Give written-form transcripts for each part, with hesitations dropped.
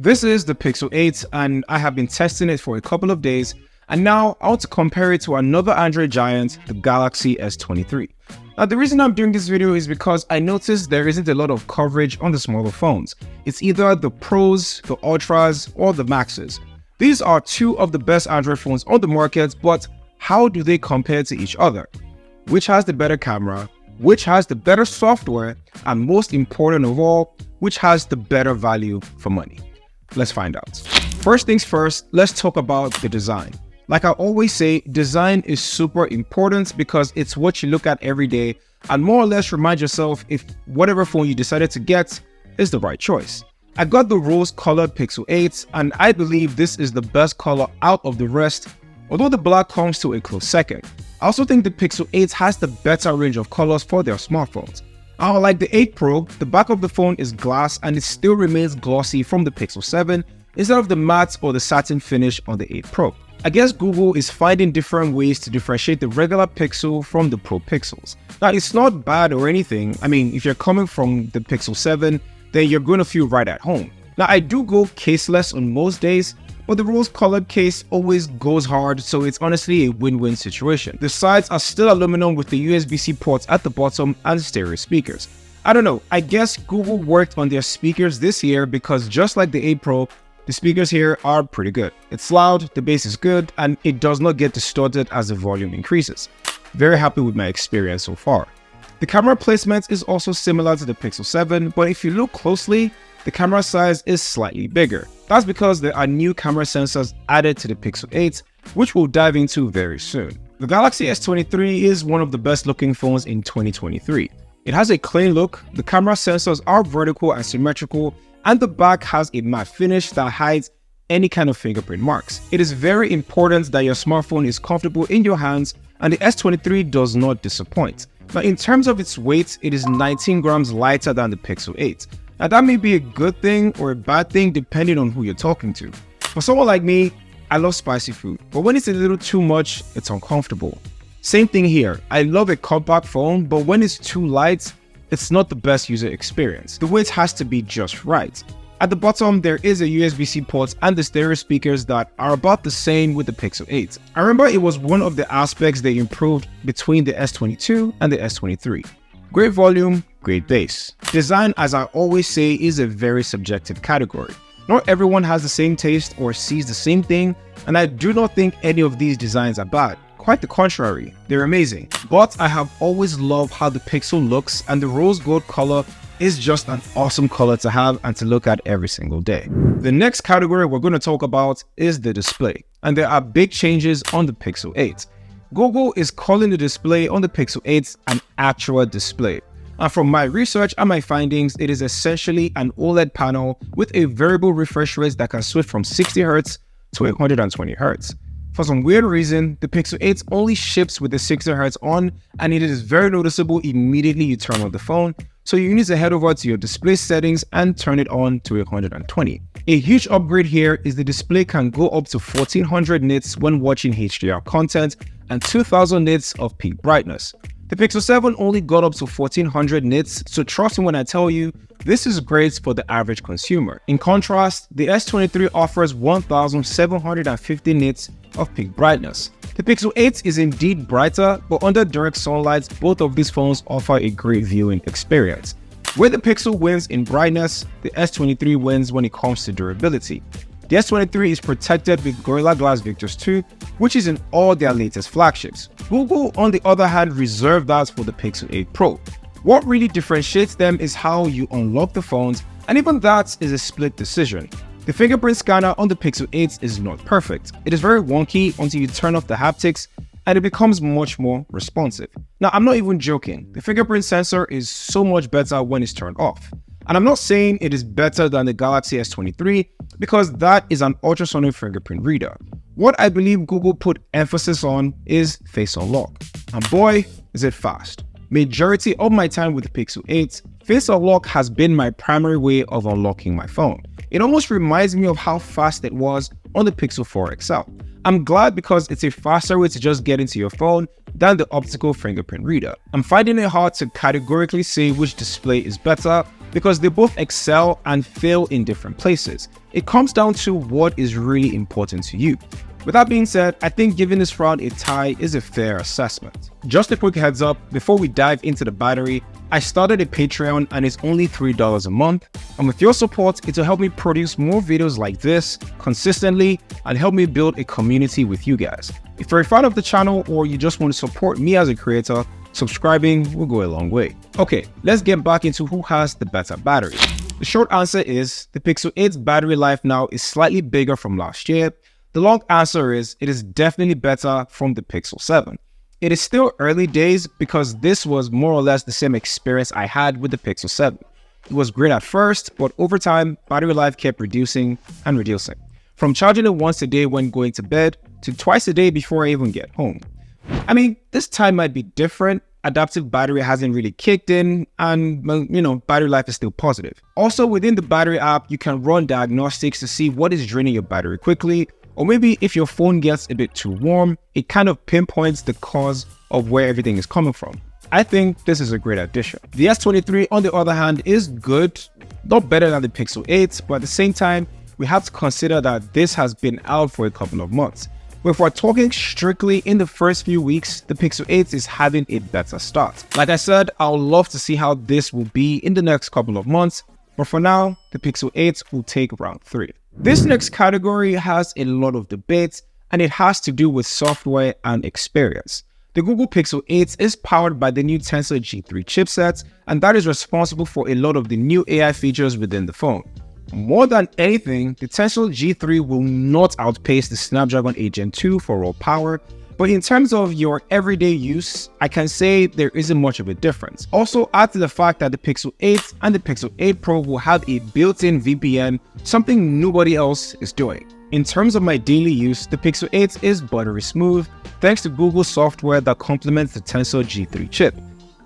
This is the Pixel 8 and I have been testing it for a couple of days, and now I want to compare it to another Android giant, the Galaxy S23. Now the reason I'm doing this video is because I noticed there isn't a lot of coverage on the smaller phones. It's either the Pros, the Ultras, or the Maxes. These are two of the best Android phones on the market, but how do they compare to each other? Which has the better camera? Which has the better software? And most important of all, which has the better value for money? Let's find out. First things first, let's talk about the design. Like I always say, design is super important because it's what you look at every day and more or less remind yourself if whatever phone you decided to get is the right choice. I got the rose-colored Pixel 8 and I believe this is the best color out of the rest, although the black comes to a close second. I also think the Pixel 8 has the better range of colors for their smartphones. Unlike the 8 Pro, the back of the phone is glass and it still remains glossy from the Pixel 7 instead of the matte or the satin finish on the 8 Pro. I guess Google is finding different ways to differentiate the regular Pixel from the Pro Pixels. Now it's not bad or anything. I mean, if you're coming from the Pixel 7, then you're going to feel right at home. Now I do go caseless on most days, but the rose-colored case always goes hard, so it's honestly a win-win situation. The sides are still aluminum with the USB-C ports at the bottom and stereo speakers. I don't know, I guess Google worked on their speakers this year because just like the 8 Pro, the speakers here are pretty good. It's loud, the bass is good, and it does not get distorted as the volume increases. Very happy with my experience so far. The camera placement is also similar to the Pixel 7, but if you look closely, the camera size is slightly bigger. That's because there are new camera sensors added to the Pixel 8, which we'll dive into very soon. The Galaxy S23 is one of the best looking phones in 2023. It has a clean look, the camera sensors are vertical and symmetrical, and the back has a matte finish that hides any kind of fingerprint marks. It is very important that your smartphone is comfortable in your hands, and the S23 does not disappoint. Now in terms of its weight, it is 19 grams lighter than the Pixel 8. Now that may be a good thing or a bad thing depending on who you're talking to. For someone like me, I love spicy food, but when it's a little too much, it's uncomfortable. Same thing here, I love a compact phone, but when it's too light, it's not the best user experience. The weight has to be just right. At the bottom, there is a USB-C port and the stereo speakers that are about the same with the Pixel 8. I remember it was one of the aspects they improved between the S22 and the S23. Great volume, great bass. Design, as I always say, is a very subjective category. Not everyone has the same taste or sees the same thing, and I do not think any of these designs are bad. Quite the contrary, they're amazing. But I have always loved how the Pixel looks, and the rose gold color is just an awesome color to have and to look at every single day. The next category we're going to talk about is the display, and there are big changes on the Pixel 8. Google is calling the display on the Pixel 8 an actual display. And from my research and my findings, it is essentially an OLED panel with a variable refresh rate that can switch from 60Hz to 120Hz. For some weird reason, the Pixel 8 only ships with the 60Hz on, and it is very noticeable immediately you turn on the phone, so you need to head over to your display settings and turn it on to 120. A huge upgrade here is the display can go up to 1400 nits when watching HDR content and 2000 nits of peak brightness. The Pixel 7 only got up to 1400 nits, so trust me when I tell you, this is great for the average consumer. In contrast, the S23 offers 1750 nits of peak brightness. The Pixel 8 is indeed brighter, but under direct sunlight, both of these phones offer a great viewing experience. Where the Pixel wins in brightness, the S23 wins when it comes to durability. The S23 is protected with Gorilla Glass Victus 2, which is in all their latest flagships. Google, on the other hand, reserved that for the Pixel 8 Pro. What really differentiates them is how you unlock the phones, and even that is a split decision. The fingerprint scanner on the Pixel 8 is not perfect. It is very wonky until you turn off the haptics, and it becomes much more responsive. Now, I'm not even joking. The fingerprint sensor is so much better when it's turned off. And I'm not saying it is better than the Galaxy S23 because that is an ultrasonic fingerprint reader. What I believe Google put emphasis on is Face Unlock. And boy, is it fast. Majority of my time with the Pixel 8, Face Unlock has been my primary way of unlocking my phone. It almost reminds me of how fast it was on the Pixel 4 XL. I'm glad because it's a faster way to just get into your phone than the optical fingerprint reader. I'm finding it hard to categorically say which display is better, because they both excel and fail in different places. It comes down to what is really important to you. With that being said, I think giving this round a tie is a fair assessment. Just a quick heads up, before we dive into the battery, I started a Patreon and it's only $3 a month. And with your support, it will help me produce more videos like this consistently and help me build a community with you guys. If you're a fan of the channel or you just want to support me as a creator, subscribing will go a long way. Okay, let's get back into who has the better battery. The short answer is the Pixel 8's battery life now is slightly bigger from last year. The long answer is it is definitely better from the Pixel 7. It is still early days because this was more or less the same experience I had with the Pixel 7. It was great at first, but over time, battery life kept reducing and reducing. From charging it once a day when going to bed to twice a day before I even get home. I mean, this time might be different. Adaptive battery hasn't really kicked in and, battery life is still positive. Also, within the battery app, you can run diagnostics to see what is draining your battery quickly, or maybe if your phone gets a bit too warm, it kind of pinpoints the cause of where everything is coming from. I think this is a great addition. The S23, on the other hand, is good, not better than the Pixel 8, but at the same time, we have to consider that this has been out for a couple of months. But if we're talking strictly in the first few weeks, the Pixel 8 is having a better start. Like I said, I would love to see how this will be in the next couple of months, but for now, the Pixel 8 will take round 3. This next category has a lot of debate, and it has to do with software and experience. The Google Pixel 8 is powered by the new Tensor G3 chipset, and that is responsible for a lot of the new AI features within the phone. More than anything, the Tensor G3 will not outpace the Snapdragon 8 Gen 2 for raw power, but in terms of your everyday use, I can say there isn't much of a difference. Also, add to the fact that the Pixel 8 and the Pixel 8 Pro will have a built-in VPN, something nobody else is doing. In terms of my daily use, the Pixel 8 is buttery smooth thanks to Google software that complements the Tensor G3 chip.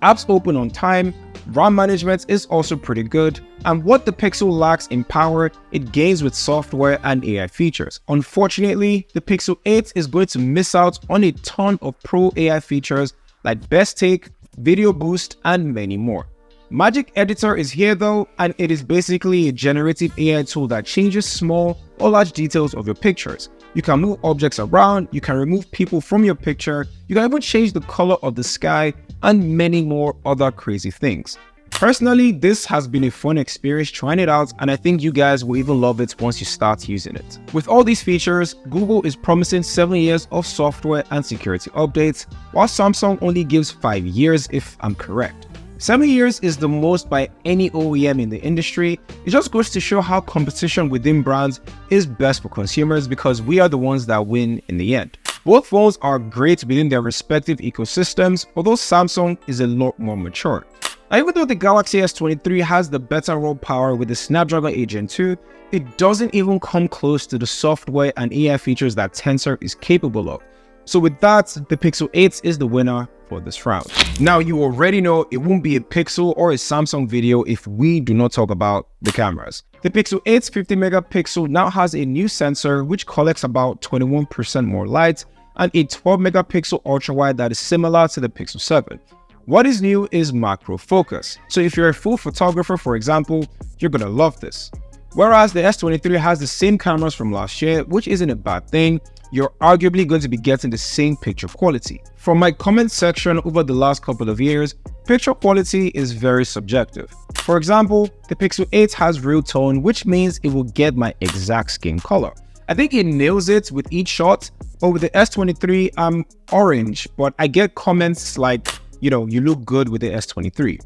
Apps open on time, RAM management is also pretty good, and what the Pixel lacks in power, it gains with software and AI features. Unfortunately, the Pixel 8 is going to miss out on a ton of pro AI features like Best Take, Video Boost, and many more. Magic Editor is here though, and it is basically a generative AI tool that changes small or large details of your pictures. You can move objects around, you can remove people from your picture, you can even change the color of the sky, and many more other crazy things. Personally, this has been a fun experience trying it out, and I think you guys will even love it once you start using it. With all these features, Google is promising 7 years of software and security updates, while Samsung only gives 5 years if I'm correct. 7 years is the most by any OEM in the industry. It just goes to show how competition within brands is best for consumers because we are the ones that win in the end. Both phones are great within their respective ecosystems, although Samsung is a lot more mature. Now, even though the Galaxy S23 has the better raw power with the Snapdragon 8 Gen 2, it doesn't even come close to the software and AI features that Tensor is capable of. So with that, the Pixel 8 is the winner for this round. Now, you already know it won't be a Pixel or a Samsung video if we do not talk about the cameras. The Pixel 8's 50 megapixel now has a new sensor which collects about 21% more light and a 12 megapixel ultra-wide that is similar to the Pixel 7. What is new is macro focus. So if you're a full photographer, for example, you're gonna love this. Whereas the S23 has the same cameras from last year, which isn't a bad thing, you're arguably going to be getting the same picture quality. From my comment section over the last couple of years, picture quality is very subjective. For example, the Pixel 8 has real tone, which means it will get my exact skin color. I think it nails it with each shot, but with the S23, I'm orange, but I get comments like, you look good with the S23.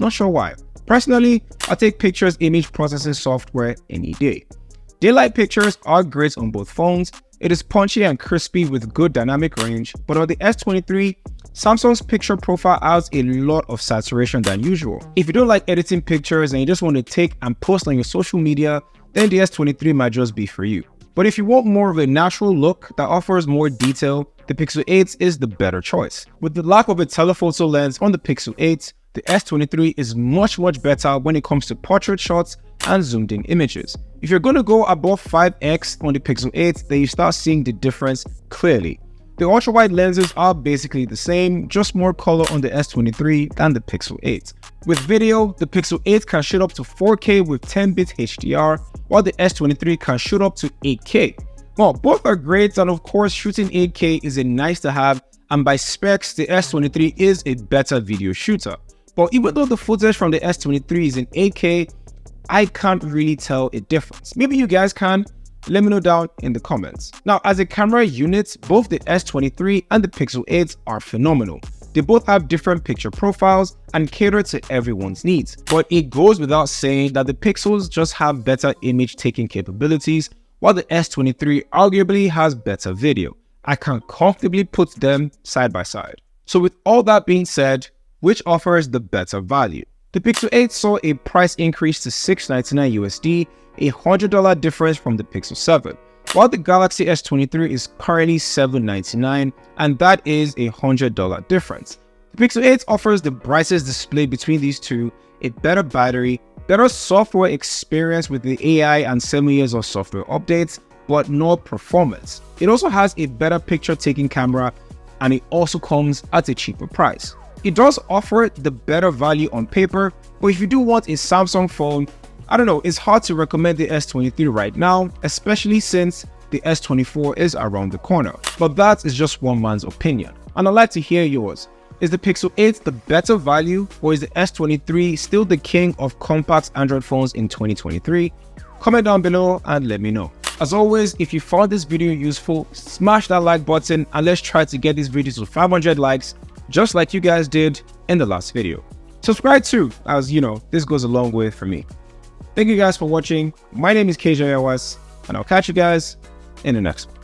Not sure why. Personally, I take pictures image processing software any day. Daylight pictures are great on both phones. It is punchy and crispy with good dynamic range, but on the S23, Samsung's picture profile adds a lot of saturation than usual. If you don't like editing pictures and you just want to take and post on your social media, then the S23 might just be for you. But if you want more of a natural look that offers more detail, the Pixel 8 is the better choice. With the lack of a telephoto lens on the Pixel 8, the S23 is much better when it comes to portrait shots and zoomed in images. If you're going to go above 5x on the Pixel 8, then you start seeing the difference clearly. The ultra-wide lenses are basically the same, just more color on the S23 than the Pixel 8. With video, the Pixel 8 can shoot up to 4K with 10-bit HDR, while the S23 can shoot up to 8K. Well, both are great, and of course shooting 8K is a nice to have, and by specs, the S23 is a better video shooter. But even though the footage from the S23 is in 8K, I can't really tell a difference. Maybe you guys can. Let me know down in the comments. Now, as a camera unit, both the S23 and the Pixel 8 are phenomenal. They both have different picture profiles and cater to everyone's needs. But it goes without saying that the Pixels just have better image taking capabilities, while the S23 arguably has better video. I can comfortably put them side by side. So with all that being said, which offers the better value? The Pixel 8 saw a price increase to $699 USD, a $100 difference from the Pixel 7, while the Galaxy S23 is currently $799, and that is a $100 difference. The Pixel 8 offers the brightest display between these two, a better battery, better software experience with the AI and 7 years of software updates, but no performance. It also has a better picture taking camera, and it also comes at a cheaper price. It does offer the better value on paper, but if you do want a Samsung phone, I don't know, it's hard to recommend the S23 right now, especially since the S24 is around the corner. But that is just one man's opinion, and I'd like to hear yours. Is the Pixel 8 the better value, or is the S23 still the king of compact Android phones in 2023? Comment down below and let me know. As always, if you found this video useful, smash that like button and let's try to get this video to 500 likes, just like you guys did in the last video. Subscribe too, as you know, this goes a long way for me. Thank you guys for watching. My name is KJ Awas, and I'll catch you guys in the next one.